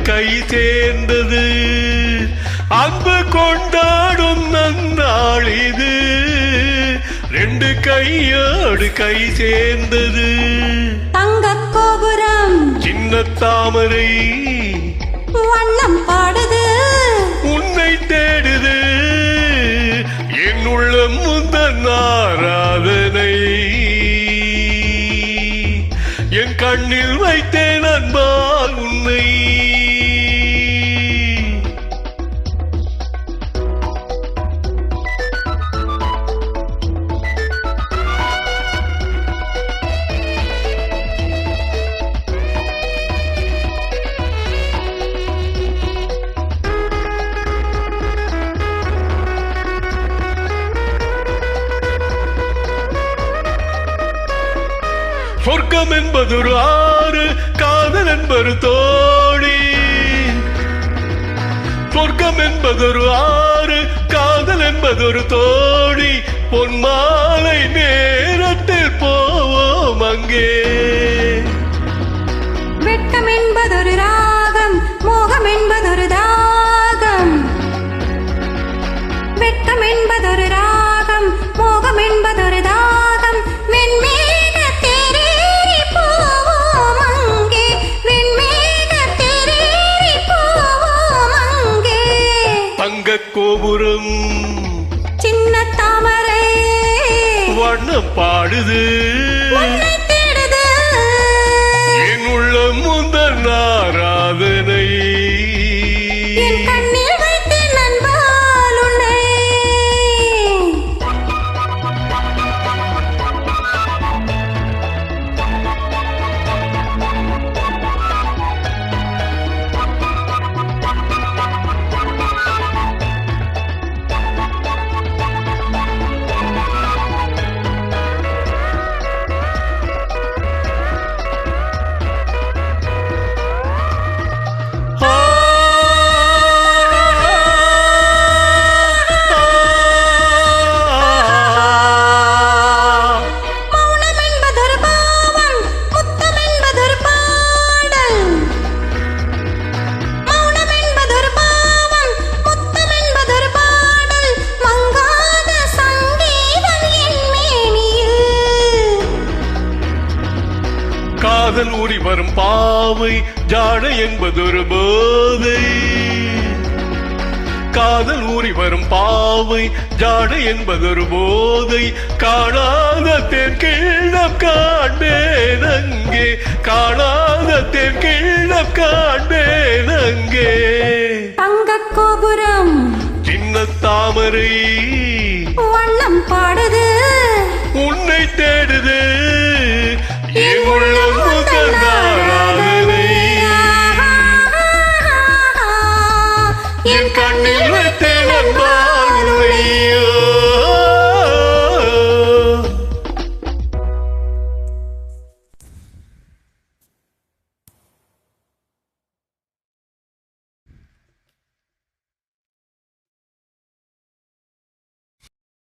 கை சேர்ந்தது அன்பு கொண்டாடும் நன்னாள் இது ரெண்டு கையோடு கை சேர்ந்தது தங்க கோபுரம் சின்ன தாமரை வண்ணம் பாடுது உன்னை தேடுது என் உள்ளம் முந்தன் ஆராதனை என் கண்ணில் வைத்தேன் அன்பால் உன்னை சொர்க்கம் என்பதொரு ஆறு காதல் என்பது தோழி சொர்க்கம் என்பதொரு ஆறு காதல் என்பதொரு தோழி பொன்மாலை நேரத்தில் போவோம் அங்கே வெட்கம் என்பதொரு ராகம் மோகம் என்பதொரு தாகம் வெட்கம் என்பதொரு ராகம் மோகம் என்பதொரு தாகம் வெண்மேக தேரேறி போவோம் அங்கே வெண்மேக தேரேறி போவோம் அங்கே தங்க கோபுரம் சின்ன தாமரை வண்ணம் பாடுது உன்னை தேடுது என் உள்ளம் முந்தன் ஆராதனை என் கண்ணில் வைத்தேன் அன்பால் உன்னை மௌனம் என்பதொரு பாவம் முத்தம் என்பதொரு பாடல் மௌனம் என்பதொரு பாவம் முத்தம் என்பதொரு பாடல் மங்காத சங்கீதம் என் மேனியில் காதல் ஊறி வரும் பாவை ஜாடை என்பதொரு போதை காதல் ஊறி வரும் பாவை ஜாடை என்பதொரு போதை காணாத தேன் கிண்ணம் காண்பேன் அங்கே காணாத தேன் கிண்ணம் காண்பேன் அங்கே தங்க கோபுரம் சின்ன தாமரை